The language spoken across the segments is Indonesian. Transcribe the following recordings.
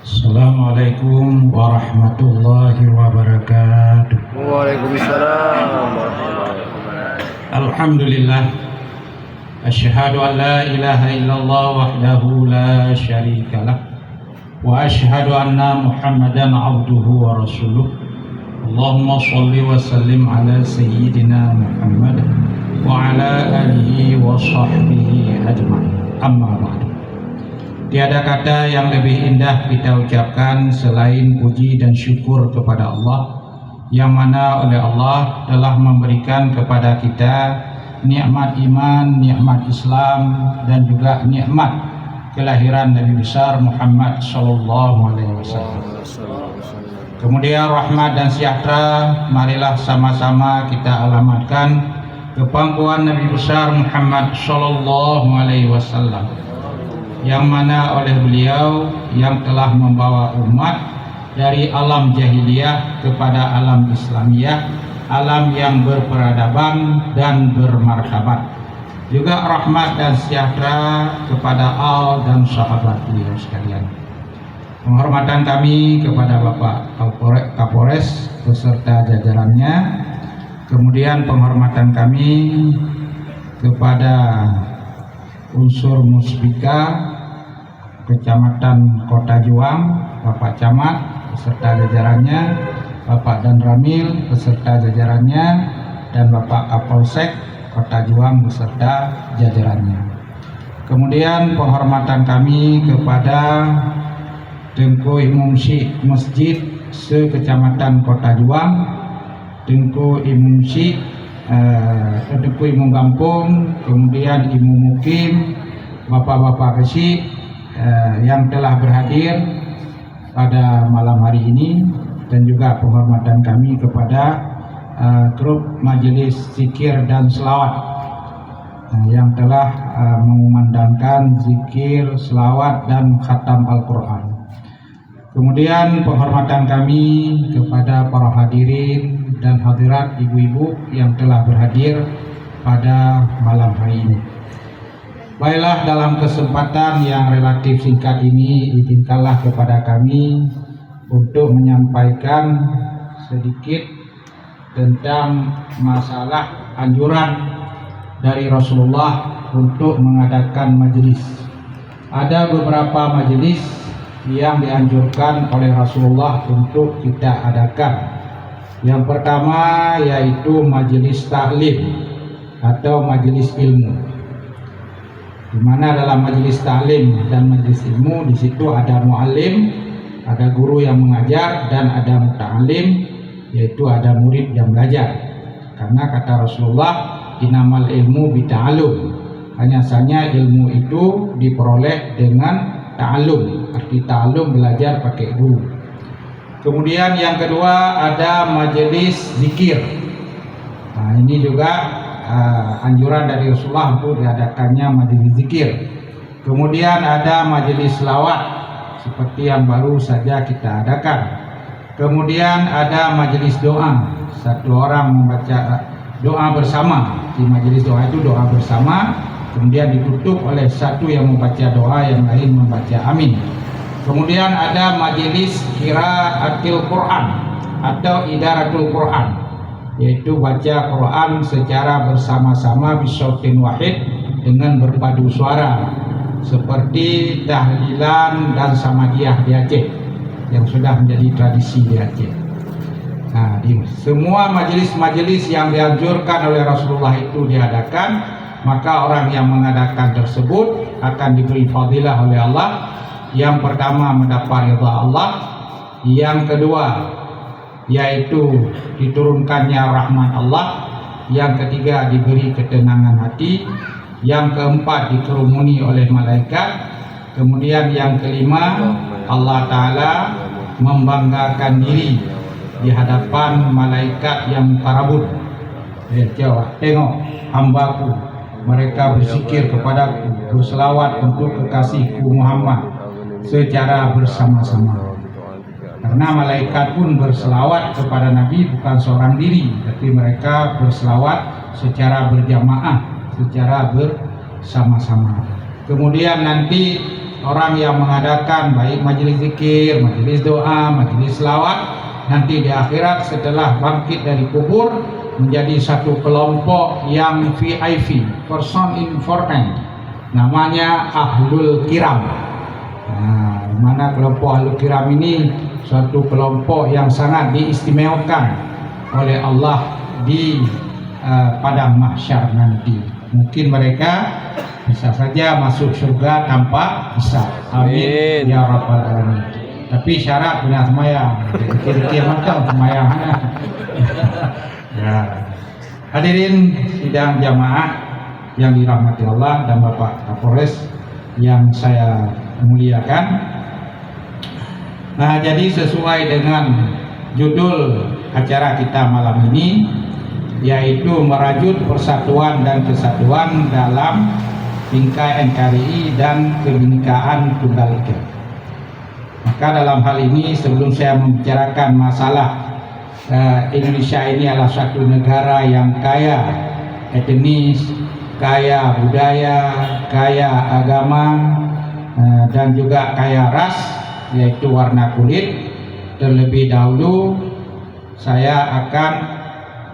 Assalamualaikum warahmatullahi wabarakatuh. Waalaikumsalam warahmatullahi wabarakatuh. Alhamdulillah. Asyhadu an la ilaha illallah wahdahu la syarikalah. Wa asyhadu anna Muhammadan abduhu wa rasuluh. Allahumma shalli wa sallim ala sayyidina Muhammad wa ala alihi wa sahbihi ajma'in. Amma ba'du. Tiada kata yang lebih indah kita ucapkan selain puji dan syukur kepada Allah, yang mana oleh Allah telah memberikan kepada kita nikmat iman, nikmat Islam, dan juga nikmat kelahiran Nabi besar Muhammad sallallahu alaihi wasallam. Kemudian rahmat dan sejahtera marilah sama-sama kita alamatkan ke pangkuan Nabi besar Muhammad sallallahu alaihi wasallam, yang mana oleh beliau yang telah membawa umat dari alam jahiliyah kepada alam Islamiyah, alam yang berperadaban dan bermartabat. Juga rahmat dan sejahtera kepada al dan sahabat beliau sekalian. Penghormatan kami kepada Bapak Kapolres beserta jajarannya. Kemudian penghormatan kami kepada unsur Musbika Kecamatan Kota Juang, Bapak Camat beserta jajarannya, Bapak Dan Ramil beserta jajarannya, dan Bapak Kapolsek Kota Juang beserta jajarannya. Kemudian penghormatan kami kepada Tengku Imam Syekh Masjid se-Kecamatan Kota Juang, Tengku Imam Syekh, Tengku Imam Kampung, kemudian Imam Mukim, Bapak-bapak kecil yang telah berhadir pada malam hari ini, dan juga penghormatan kami kepada grup majelis zikir dan selawat yang telah mengumandangkan zikir, selawat, dan khatam Al-Quran. Kemudian penghormatan kami kepada para hadirin dan hadirat ibu-ibu yang telah berhadir pada malam hari ini. Baiklah, dalam kesempatan yang relatif singkat ini, izinkanlah kepada kami untuk menyampaikan sedikit tentang masalah anjuran dari Rasulullah untuk mengadakan majelis. Ada beberapa majelis yang dianjurkan oleh Rasulullah untuk kita adakan. Yang pertama yaitu majelis taklim atau majelis ilmu, di mana dalam majelis taklim dan majelis ilmu di situ ada muallim, ada guru yang mengajar, dan ada muta'alim, yaitu ada murid yang belajar. Karena kata Rasulullah, innamal ilmu bita'allum, hanya saja ilmu itu diperoleh dengan ta'allum, arti ta'allum belajar pakai guru. Kemudian yang kedua ada majelis zikir. Nah, ini juga anjuran dari Rasulullah untuk diadakannya majelis zikir. Kemudian ada majelis selawat seperti yang baru saja kita adakan. Kemudian ada majelis doa, satu orang membaca doa bersama. Di majelis doa itu doa bersama, kemudian ditutup oleh satu yang membaca doa, yang lain membaca amin. Kemudian ada majelis qiraatul Quran atau idaratul Quran, yaitu baca Quran secara bersama-sama bisautin wahid, dengan berpadu suara, seperti tahlilan dan samadiyah di Aceh yang sudah menjadi tradisi di Aceh. Nah, di semua majelis-majelis yang dianjurkan oleh Rasulullah itu diadakan, maka orang yang mengadakan tersebut akan diberi fadilah oleh Allah. Yang pertama mendapat ridha Allah, yang kedua yaitu diturunkannya rahmat Allah, yang ketiga diberi ketenangan hati, yang keempat dikerumuni oleh malaikat, kemudian yang kelima Allah Ta'ala membanggakan diri di hadapan malaikat yang parabut. Jawab, tengok hambaku, mereka berzikir kepadaku, berselawat untuk kekasihku Muhammad secara bersama-sama. Karena malaikat pun berselawat kepada Nabi bukan seorang diri, tapi mereka berselawat secara berjamaah, secara bersama-sama. Kemudian nanti orang yang mengadakan baik majelis zikir, majelis doa, majelis selawat, nanti di akhirat setelah bangkit dari kubur menjadi satu kelompok yang VIP, person important, namanya Ahlul Kiram. Nah, mana kelompok Ahlul Kiram ini suatu kelompok yang sangat diistimewakan oleh Allah di padang mahsyar nanti. Mungkin mereka bisa saja masuk surga tanpa hisab. Amin ya rabbal alamin. Tapi syarat punya semayang. Kira-kira macam semayang. Ya. Hadirin sidang jamaah yang dirahmati Allah dan Bapak Kapolres yang saya muliakan. Nah, jadi sesuai dengan judul acara kita malam ini, yaitu merajut persatuan dan kesatuan dalam bingkai NKRI dan Kebinekaan Tunggal Ika. Maka dalam hal ini sebelum saya membicarakan masalah Indonesia ini adalah suatu negara yang kaya etnis, kaya budaya, kaya agama, dan juga kaya ras, yaitu warna kulit. Terlebih dahulu saya akan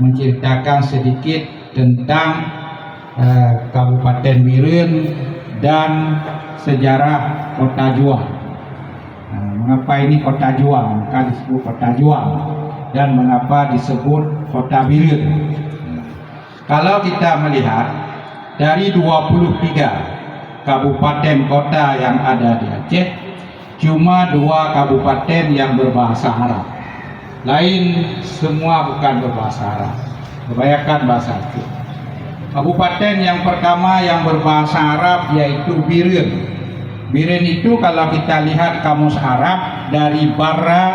menceritakan sedikit tentang Kabupaten Biren dan sejarah Kota Juang. Mengapa ini Kota Juang? Maka disebut Kota Juang, dan mengapa disebut Kota Biren? Kalau kita melihat dari 23 kabupaten kota yang ada di Aceh, cuma 2 kabupaten yang berbahasa Arab. Lain semua bukan berbahasa Arab, kebanyakan bahasa Aceh. Kabupaten yang pertama yang berbahasa Arab yaitu Biren. Biren itu kalau kita lihat kamus Arab dari bara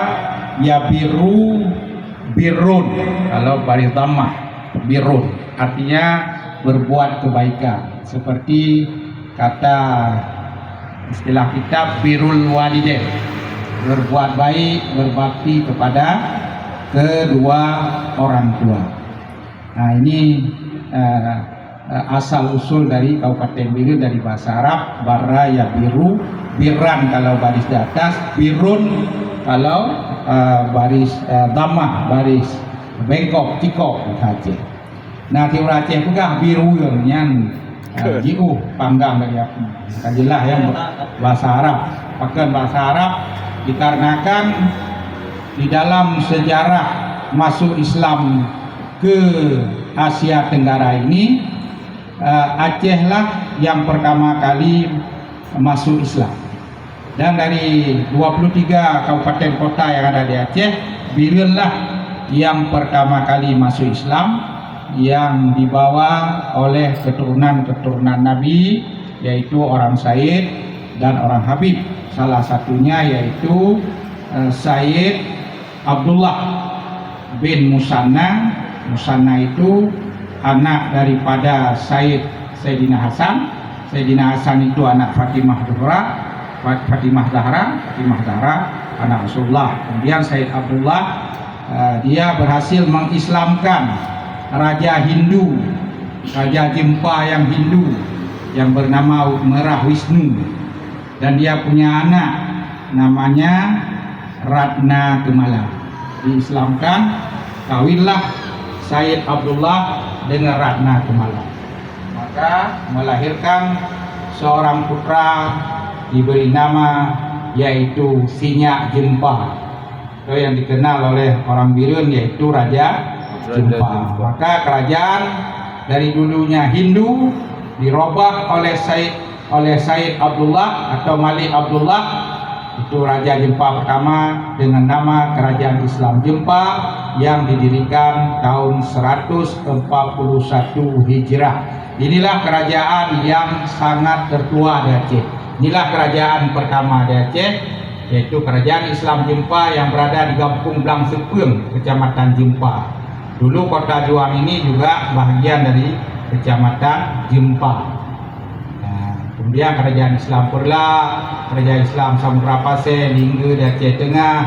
ya biru, birun, kalau baris dhammah birun, artinya berbuat kebaikan. Seperti kata istilah kita birrul walidain, berbuat baik, berbakti kepada kedua orang tua. Nah, ini asal usul dari Kabupaten Biren dari bahasa Arab, bara ya biru, biran kalau baris di atas, birun kalau baris dhammah, baris bengkok, cikok Aceh. Nah, di Aceh juga biru yang jiu panggang dari aku. Kajilah yang bahasa Arab. Pakai bahasa Arab dikarenakan di dalam sejarah masuk Islam ke Asia Tenggara ini, Aceh lah yang pertama kali masuk Islam. Dan dari 23 kabupaten kota yang ada di Aceh, Biren lah yang pertama kali masuk Islam, yang dibawa oleh keturunan-keturunan Nabi, yaitu orang Said dan orang Habib. Salah satunya yaitu Said Abdullah bin Musanna. Musanna itu anak daripada Sayyidina Hasan. Sayyidina Hasan itu anak Fatimah Zahra anak Rasulullah. Kemudian Said Abdullah dia berhasil mengislamkan Raja Hindu, Raja Jempa yang Hindu yang bernama Merah Wisnu, dan dia punya anak namanya Ratna Kemala. Diislamkan, kawinlah Said Abdullah dengan Ratna Kemala, maka melahirkan seorang putra diberi nama yaitu Sinyak Jempa, yang dikenal oleh orang Biren yaitu Raja Jempa. Maka kerajaan dari dulunya Hindu dirubah oleh Said Abdullah atau Malik Abdullah, itu Raja Jempa pertama, dengan nama Kerajaan Islam Jempa yang didirikan tahun 141 Hijrah. Inilah kerajaan yang sangat tertua di Aceh. Inilah kerajaan pertama di Aceh, yaitu Kerajaan Islam Jempa yang berada di Kampung Blang Sepeng, Kecamatan Jempa. Dulu Kota Juang ini juga bagian dari Kecamatan Jempa. Nah, kemudian Kerajaan Islam Perla, Kerajaan Islam Samudra Pasir hingga di Aceh Tengah,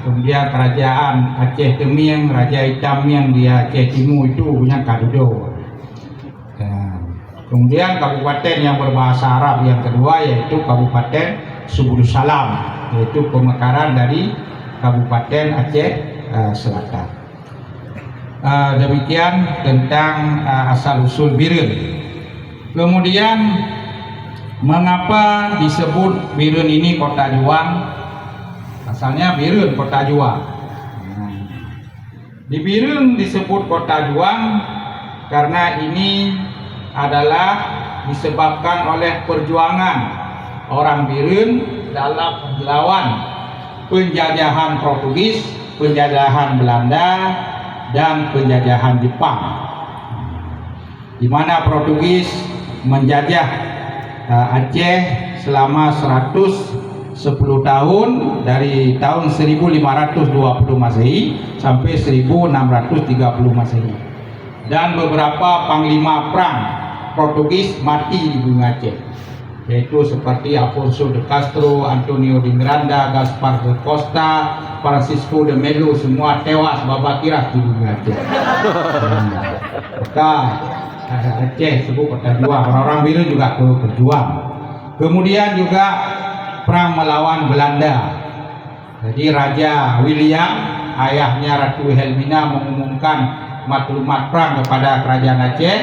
kemudian Kerajaan Aceh Teming, Raja Hitam yang di Aceh Timur itu punya Kadodo. Nah, kemudian kabupaten yang berbahasa Arab yang kedua yaitu Kabupaten Subul Salam, yaitu pemekaran dari Kabupaten Aceh Selatan. Demikian tentang asal usul Birun. Kemudian mengapa disebut Birun ini kota juang? Asalnya Birun kota juang. Di Birun disebut kota juang karena ini adalah disebabkan oleh perjuangan orang Birun dalam melawan penjajahan Portugis, penjajahan Belanda, dan penjajahan Jepang, di mana Portugis menjajah Aceh selama 110 tahun, dari tahun 1520 Masehi sampai 1630 Masehi, dan beberapa panglima perang Portugis mati di bumi Aceh, yaitu seperti Afonso de Castro, Antonio de Miranda, Gaspar de Costa, Francisco de Melo, semua tewas babak-tiras di bumi Aceh. Maka Aceh sebut kota juang. Orang-orang Birun juga berjuang. Kemudian juga perang melawan Belanda. Jadi Raja William, ayahnya Ratu Wilhelmina, mengumumkan maklumat perang kepada kerajaan Aceh,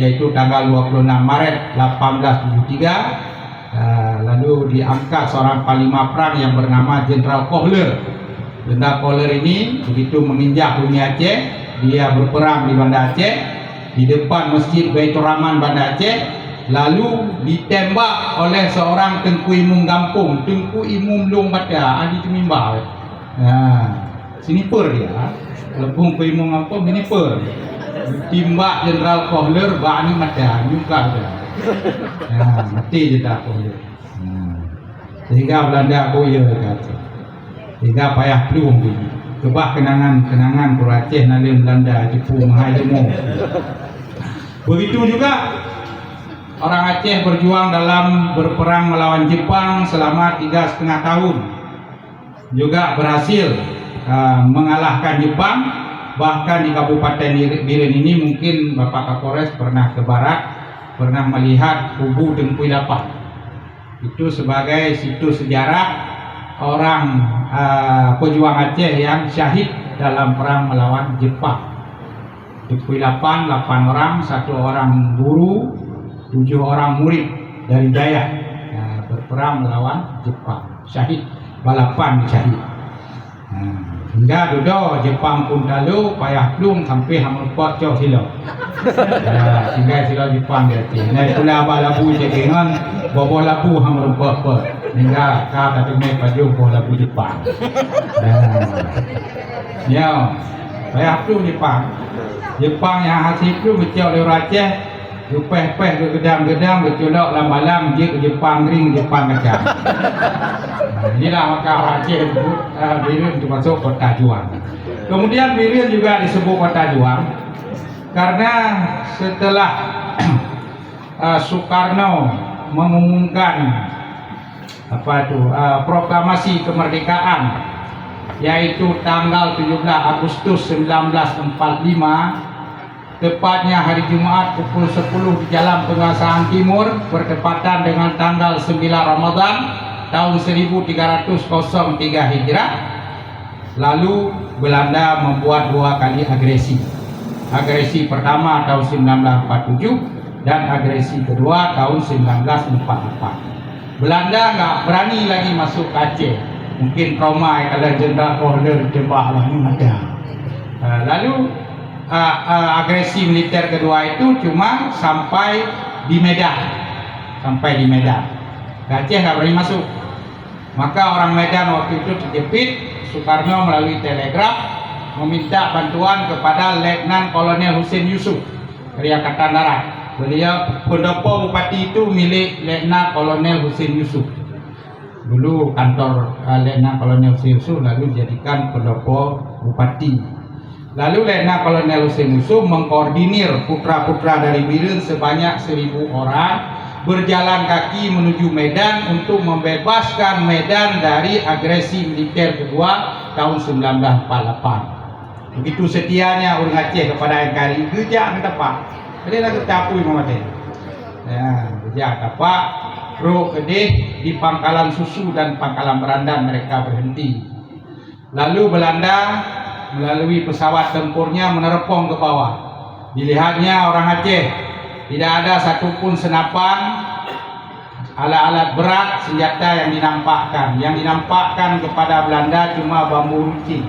yaitu tanggal 26 Maret 1873. Lalu diangkat seorang panglima perang yang bernama Jenderal Kohler. Jenderal Kohler ini begitu menginjak bumi Aceh, dia berperang di Banda Aceh, di depan Masjid Baitur Rahman Banda Aceh, lalu ditembak oleh seorang Tengku Imum Gampung, Tengku Imum Long Bata, Adi Temimbal. Sniper dia, Lepung Tengku Imum Gampung sniper. Timbak Jenderal Kohler bani mata nyungkar dia. Mati Jenderal Kohler. Sehingga Belanda boya kata. Sehingga payah pelung ini. Kebah kenangan Aceh nalin Belanda Jepun Mahajemo. Begitu juga orang Aceh berjuang dalam berperang melawan Jepang selama 3,5 tahun. Juga berhasil mengalahkan Jepang. Bahkan di Kabupaten Birun ini mungkin Bapak Kapolres pernah ke barat, pernah melihat kubu Tengku Ilapan. Itu sebagai situs sejarah orang pejuang Aceh yang syahid dalam perang melawan Jepang. Tengku Ilapan 8 orang, 1 orang guru, 7 orang murid dari Dayak, berperang melawan Jepang, syahid, balapan syahid. Hingga dodo Jepang pun lalu payah plung sampai hamurpot jauh silo. Hingga silo Jepang dia ti. Nai pula balabu jegengan bobo labu hamurpot. Hingga ka tapi mai paju bobo labu Jepang. Ya, payah plung Jepang. Jepang yang hasil plung kecil oleh Aceh. Peh-peh ke gedang-gedang bercolok lam-lam je ke Jepang ring Jepang kacang. Inilah maka Aceh Birun itu masuk kota juang. Kemudian Birun juga disebut kota juang karena setelah Soekarno mengumumkan proklamasi kemerdekaan, yaitu tanggal 17 Agustus 1945, tepatnya hari Jumat pukul 10 di Jalan Penguasaan Timur, bertepatan dengan tanggal 9 Ramadan tahun 1303 Hijrah. Lalu Belanda membuat 2 kali agresi. Agresi pertama tahun 1947 dan agresi kedua tahun 1944. Belanda nggak berani lagi masuk ke Aceh. Mungkin trauma kalau Jenderal Kohler ditembak lagi ada. Lalu agresi militer kedua itu cuma sampai di Medan. Ke Aceh nggak berani masuk. Maka orang Medan waktu itu terjepit. Soekarno melalui telegraf meminta bantuan kepada Letnan Kolonel Hussein Yusuf dari Angkatan Darat. Beliau pendopo bupati itu milik Letnan Kolonel Hussein Yusuf. Dulu kantor Letnan Kolonel Hussein Yusuf lalu dijadikan pendopo bupati. Lalu Letnan Kolonel Hussein Yusuf mengkoordinir putra-putra dari Birun sebanyak 1.000 orang berjalan kaki menuju Medan untuk membebaskan Medan dari agresi militer kedua tahun 1948. Begitu setianya orang Aceh kepada NKRI, kerja ke tempat. Jadi nak capui mama teh. Ya, kerja tapak. Bro Kedih, di Pangkalan Susu dan Pangkalan Berandan mereka berhenti. Lalu Belanda melalui pesawat tempurnya menerpong ke bawah. Dilihatnya orang Aceh, tidak ada satupun senapan, alat-alat berat, senjata yang dinampakkan. Yang dinampakkan kepada Belanda cuma bambu runcing.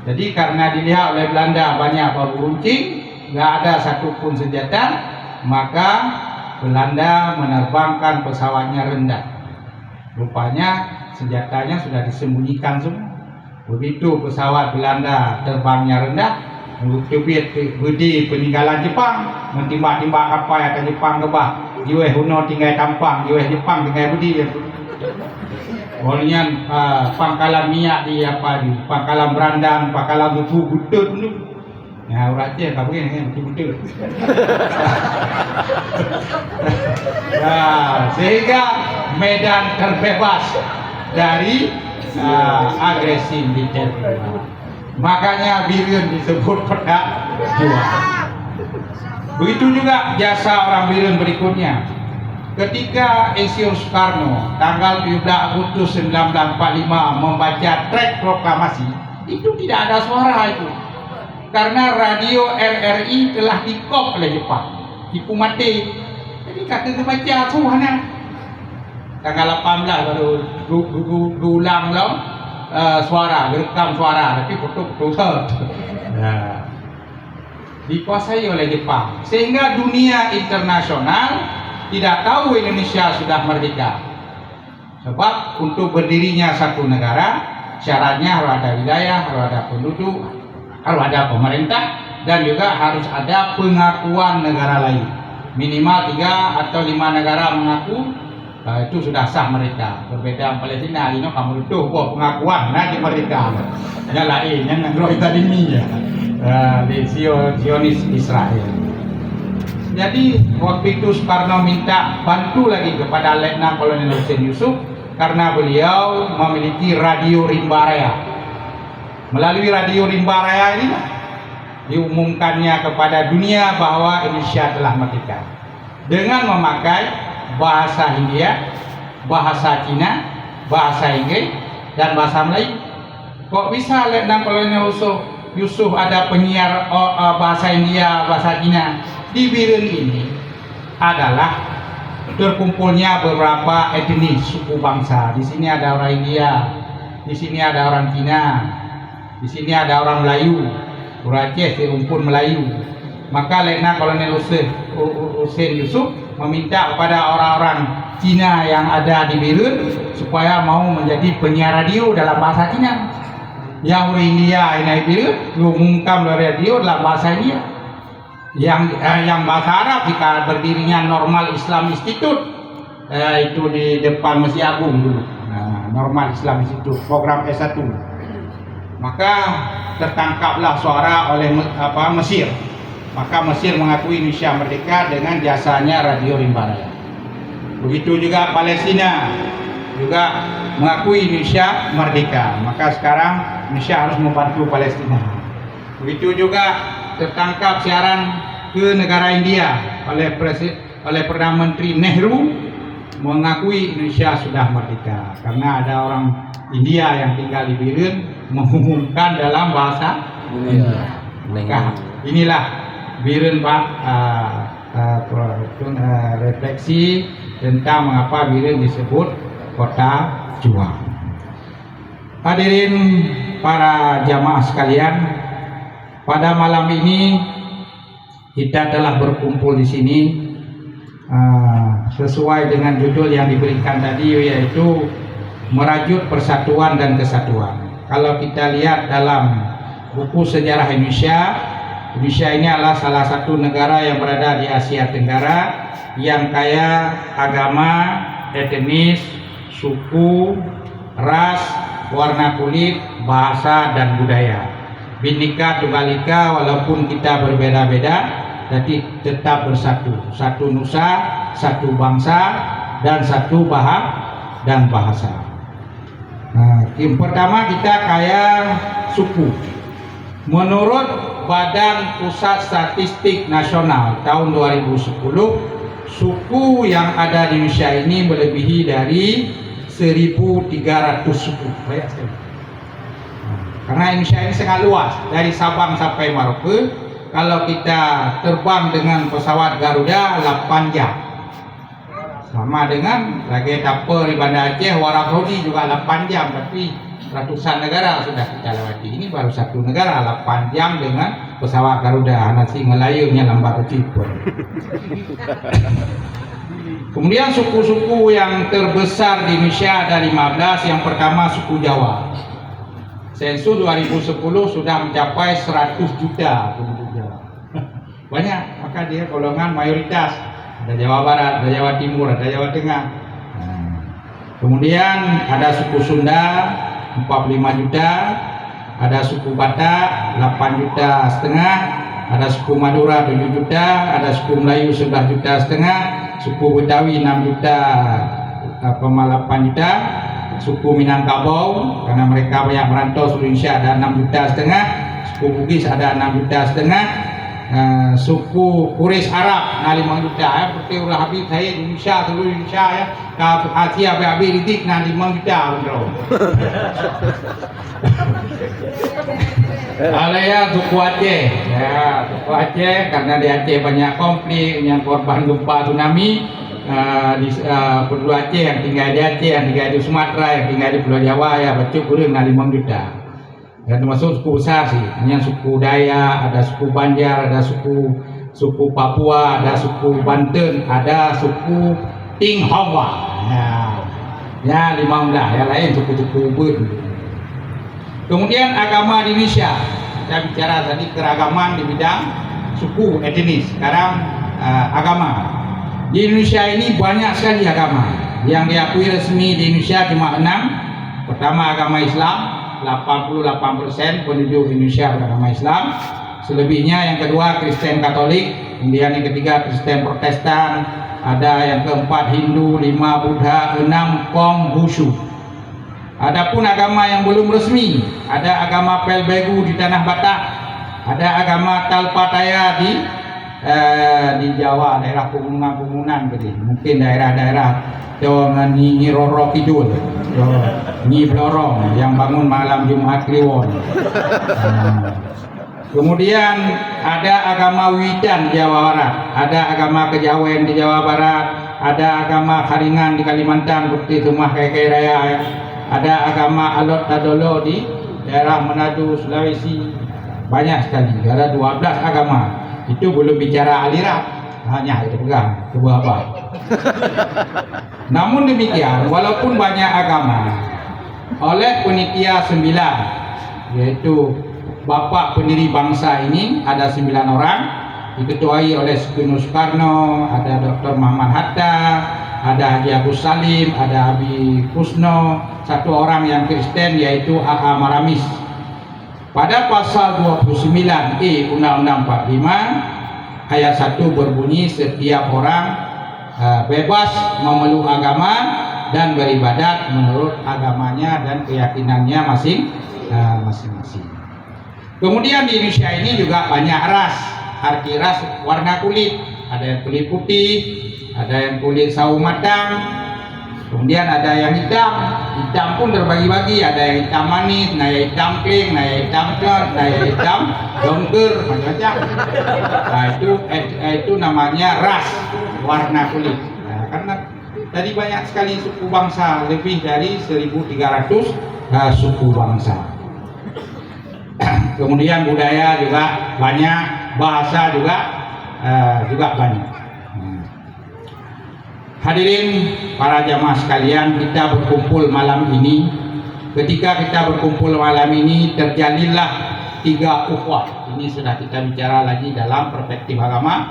Jadi karena dilihat oleh Belanda banyak bambu runcing, nggak ada satupun senjata, maka Belanda menerbangkan pesawatnya rendah. Rupanya senjatanya sudah disembunyikan semua. Begitu pesawat Belanda terbangnya rendah, tubit budi peninggalan Jepang, mentimbak-timbak kapal akan Jepang kebah. Jiweh Huno tinggal tampang, jiweh Jepang tinggal budi. Olehnya pangkalan minyak di Pangkalan Berandan, Pangkalan Susu, Butut dulu. Ya, orang Aceh tak boleh kan, betul-betul. Sehingga Medan terbebas dari agresi militer. Makanya Birun disebut pedang juang. Begitu juga jasa orang Birun berikutnya. Ketika Insinyur Soekarno tanggal 17 Agustus 1945 membaca teks proklamasi, itu tidak ada suara itu. Karena radio RRI telah dikop oleh Jepang, tipu mati. Jadi kata kebaca suara. Tanggal 18 baru ulang suara, rekam suara, tapi foto. Nah, dikuasai oleh Jepang, sehingga dunia internasional tidak tahu Indonesia sudah merdeka. Sebab untuk berdirinya satu negara, syaratnya harus ada wilayah, harus ada penduduk, harus ada pemerintah, dan juga harus ada pengakuan negara lain. Minimal 3 atau 5 negara mengaku, itu sudah sah mereka. Berbeda Palestina, ini kamu itu pengakuan lagi mereka. Yang lain yang negara ini ya, di Zionis Israel. Jadi waktu itu Soekarno minta bantu lagi kepada Letnan Kolonel Hussein Yusuf karena beliau memiliki radio rimba raya. Melalui radio rimba raya ini diumumkannya kepada dunia bahwa Indonesia telah merdeka dengan memakai bahasa Hindia, bahasa Cina, bahasa Inggris, dan bahasa Melayu. Kok bisa Letnan Kolonel Yusuf ada penyiar bahasa India, bahasa Cina? Di Birun ini adalah terkumpulnya beberapa etnis suku bangsa. Di sini ada orang India, di sini ada orang Cina, di sini ada orang Melayu, orang Aceh rumpun Melayu. Maka Letnan Kolonel Hussein Yusuf meminta kepada orang-orang Cina yang ada di Birun supaya mau menjadi penyiar radio dalam bahasa Cina. Yang orang India ini Birun mengumumkan radio dalam bahasa India. Yang bahasa Arab jika berdirinya Normal Islam Institute, itu di depan Masjid Agung dulu. Normal Islam Institute, program S1. Maka tertangkaplah suara oleh Mesir. Maka Mesir mengakui Indonesia merdeka dengan jasanya radio rimba raya. Begitu juga Palestina juga mengakui Indonesia merdeka. Maka sekarang Indonesia harus membantu Palestina. Begitu juga tertangkap siaran ke negara India oleh Perdana Menteri Nehru mengakui Indonesia sudah merdeka karena ada orang India yang tinggal di Birun mengumumkan dalam bahasa India. Maka inilah Birun Pak, refleksi tentang mengapa Birun disebut kota juang. Hadirin para jamaah sekalian, pada malam ini kita telah berkumpul di sini sesuai dengan judul yang diberikan tadi, yaitu merajut persatuan dan kesatuan. Kalau kita lihat dalam buku sejarah Indonesia, Indonesia ini adalah salah satu negara yang berada di Asia Tenggara yang kaya agama, etnis, suku, ras, warna kulit, bahasa, dan budaya. Bhinneka Tunggal Ika, walaupun kita berbeda-beda, tapi tetap bersatu. Satu nusa, satu bangsa, dan satu bahasa. Yang pertama, kita kaya suku. Menurut Badan Pusat Statistik Nasional tahun 2010, suku yang ada di Indonesia ini melebihi dari 1.300 suku. Banyak sekali. Karena Indonesia ini sangat luas, dari Sabang sampai Merauke. Kalau kita terbang dengan pesawat Garuda 8 jam, sama dengan lagi tapur di Bandar Aceh, Arab Saudi juga 8 jam, tapi ratusan negara sudah kita lewati. Ini baru satu negara 8 jam dengan pesawat Garuda. Nasi Melayunya lambat kecil. Kemudian suku-suku yang terbesar di Indonesia ada 15. Yang pertama suku Jawa. Sensus 2010 sudah mencapai 100 juta penduduk Jawa. Banyak, maka dia golongan mayoritas. Ada Jawa Barat, ada Jawa Timur, ada Jawa Tengah. Kemudian ada suku Sunda 45 juta, ada suku Batak 8 juta setengah, ada suku Madura 7 juta, ada suku Melayu 11 juta setengah, suku Betawi 6 juta 8 juta, suku Minangkabau karena mereka banyak merantau seluruh Indonesia ada 6 juta setengah, suku Bugis ada 6 juta setengah, suku Quraisy Arab 5 juta ya, seperti ulah habis saya di Indonesia, seluruh Indonesia ya, ke Asia habis ritik 5 juta bro. Alaya suku Aceh ya, suku Aceh karena di Aceh banyak konflik yang korban gempa tsunami. Penduduk Aceh yang tinggal di Aceh, yang tinggal di Sumatera, yang tinggal di Pulau Jawa ya bacuk kurang 5 juta. Dan termasuk suku besar sih, hanya suku Dayak, ada suku Banjar, ada suku Papua, ada suku Banten, ada suku Tionghoa. Ya 15, yang lain suku-suku ber. Kemudian agama di Indonesia, kita bicara tadi keragaman di bidang suku etnis. Sekarang agama. Di Indonesia ini banyak sekali agama. Yang diakui resmi di Indonesia cuma 6. Pertama agama Islam, 88% penduduk Indonesia beragama Islam. Selebihnya yang kedua Kristen Katolik, kemudian yang ketiga Kristen Protestan, ada yang keempat Hindu, 5 Buddha, 6 Konghucu. Adapun agama yang belum resmi, ada agama Pelbegu di Tanah Batak, ada agama Talpataya di Jawa, daerah pegunungan gitu. Mungkin daerah-daerah Jawa Nyi Roro Kidul, Nyi Blorong yang bangun malam Jumat Kliwon. Kemudian ada agama Witan di Jawa Barat, ada agama Kejawen di Jawa Barat, ada agama Haringan di Kalimantan seperti Tumah Kai Raya, ada agama Alot Tadolo di daerah Manado Sulawesi. Banyak sekali, ada 12 agama. Itu belum bicara aliran, hanya itu pegang coba apa. Namun demikian, walaupun banyak agama, oleh penitia 9, yaitu bapak pendiri bangsa ini ada 9 orang, diketuai oleh Soekarno, ada Dr. Muhammad Hatta, ada Haji Agus Salim, ada Abi Kusno, satu orang yang Kristen yaitu A.A. Maramis. Pada pasal 29E Undang-Undang 45 ayat 1 berbunyi setiap orang bebas memeluk agama dan beribadat menurut agamanya dan keyakinannya masing-masing. Kemudian di Indonesia ini juga banyak ras, arti ras warna kulit, ada yang kulit putih, ada yang kulit sawo matang. Kemudian ada yang hitam pun terbagi-bagi, ada yang hitam manis, ada yang hitam kling, ada yang hitam cor, ada yang hitam dongker, macam-macam. Nah itu namanya ras warna kulit. Nah, karena tadi banyak sekali suku bangsa, lebih dari 1.300 suku bangsa. Kemudian budaya juga banyak, bahasa juga banyak. Hadirin para jamaah sekalian, kita berkumpul malam ini. Ketika kita berkumpul malam ini, terjalinlah 3 ukhuwah. Ini sudah kita bicara lagi dalam perspektif agama,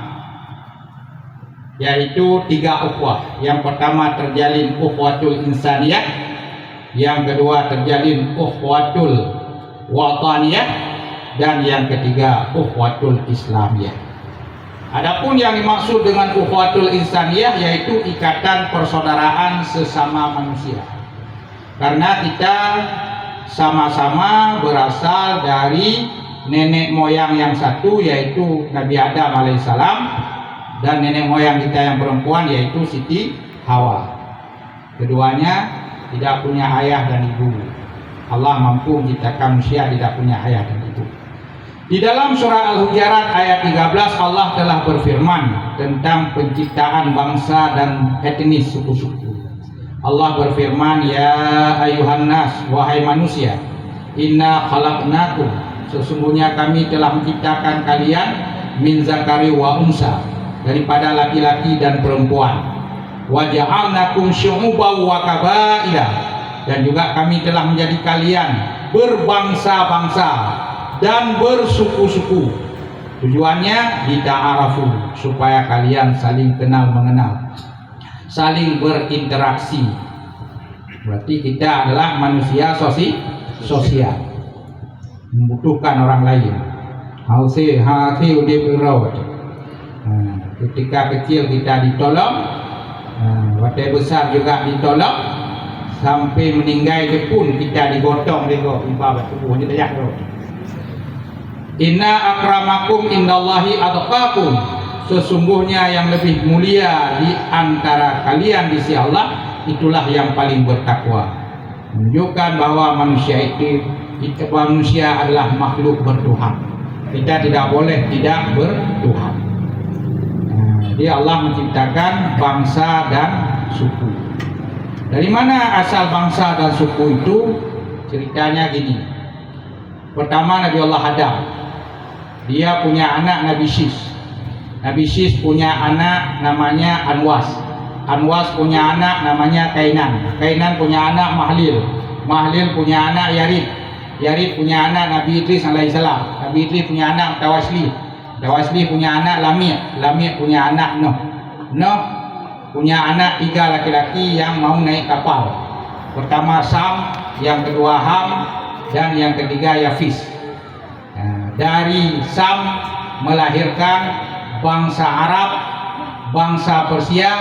yaitu 3 ukhuwah. Yang pertama terjalin ukhuwatul insaniyah, yang kedua terjalin ukhuwatul wataniyah, dan yang ketiga ukhuwatul islamiyah. Adapun yang dimaksud dengan ukhuwatul insaniyah yaitu ikatan persaudaraan sesama manusia. Karena kita sama-sama berasal dari nenek moyang yang satu, yaitu Nabi Adam alaihissalam, dan nenek moyang kita yang perempuan yaitu Siti Hawa. Keduanya tidak punya ayah dan ibu. Allah mampu menciptakan manusia tidak punya ayah dan ibu. Di dalam surah Al-Hujurat ayat 13 Allah telah berfirman tentang penciptaan bangsa dan etnis suku-suku. Allah berfirman, ya ayuhan nas, wahai manusia, inna khalaqnakum, sesungguhnya kami telah menciptakan kalian min zakari wa unsa, daripada laki-laki dan perempuan. Wa ja'alnakum syu'uban wa qabaila, dan juga kami telah menjadi kalian berbangsa-bangsa dan bersuku-suku. Tujuannya lita'arafu, supaya kalian saling kenal mengenal, saling berinteraksi. Berarti kita adalah manusia sosial, membutuhkan orang lain. Ketika kecil kita ditolong, waktu besar juga ditolong, sampai meninggal pun kita digotong dengan tubuh kita. Inna akramakum indallahi atqakum, sesungguhnya yang lebih mulia di antara kalian di sisi Allah itulah yang paling bertakwa. Menunjukkan bahwa manusia adalah makhluk bertuhan. Kita tidak boleh tidak bertuhan. Jadi Allah menciptakan bangsa dan suku. Dari mana asal bangsa dan suku itu? Ceritanya gini. Pertama, Nabi Allah Adam, dia punya anak Nabi Syis. Nabi Syis punya anak namanya Anwas. Anwas punya anak namanya Kainan. Kainan punya anak Mahlil. Mahlil punya anak Yarid. Yarid punya anak Nabi Idris alaihissalam. Nabi Idris punya anak Tawasli. Tawasli punya anak Lamia. Lamia punya anak Nuh. Nuh punya anak 3 laki-laki yang mau naik kapal. Pertama Sam, yang kedua Ham, dan yang ketiga Yafis. Dari Sam melahirkan bangsa Arab, bangsa Persia,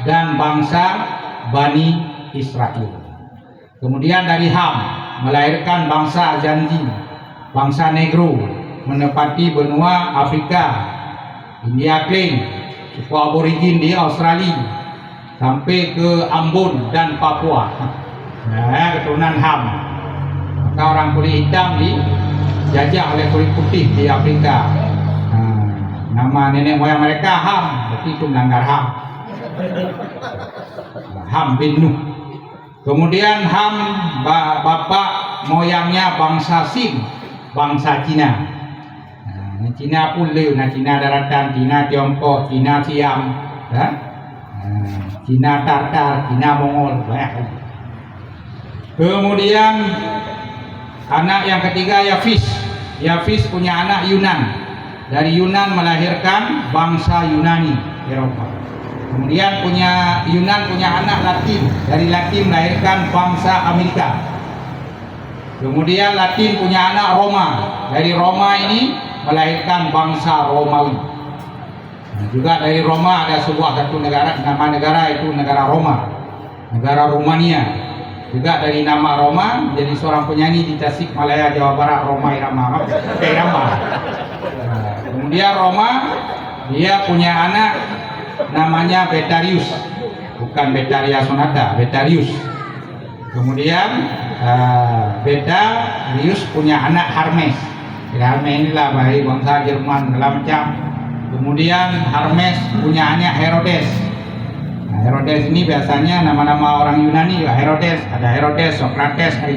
dan bangsa Bani Israel. Kemudian dari Ham melahirkan bangsa Azanzi, bangsa Negro, menempati benua Afrika, India Kling, suku aborigin di Australia, sampai ke Ambon dan Papua. Keturunan Ham. Maka orang kulit hitam dijajah oleh kulit putih di Afrika. Nama nenek moyang mereka Ham, berarti itu melanggar Ham. Ham bin Nuh. Kemudian Ham bapak moyangnya bangsa Sin, bangsa Cina. Cina pun leu, Cina daratan, Cina Tiongkok, Cina Siam, Cina Tartar, Cina Mongol, banyak. Kemudian anak yang ketiga Yafis. Yafis punya anak Yunan. Dari Yunan melahirkan bangsa Yunani, Eropa. Kemudian Yunan punya anak Latin. Dari Latin melahirkan bangsa Amerika. Kemudian Latin punya anak Roma. Dari Roma ini melahirkan bangsa Romawi. Juga dari Roma ada satu negara, nama negara itu negara Roma, negara Rumania. Juga dari nama Roma jadi seorang penyanyi di Tasikmalaya, Jawa Barat, Roma Irama. Kemudian Roma dia punya anak namanya Betarius, bukan Betaria Sonata, Betarius. Kemudian Betarius punya anak Hermes. Hermes inilah dari bangsa Jerman segala macam. Kemudian Hermes punya anak Herodes. Herodes ini biasanya nama-nama orang Yunani juga Herodes. Ada Herodes, Socrates,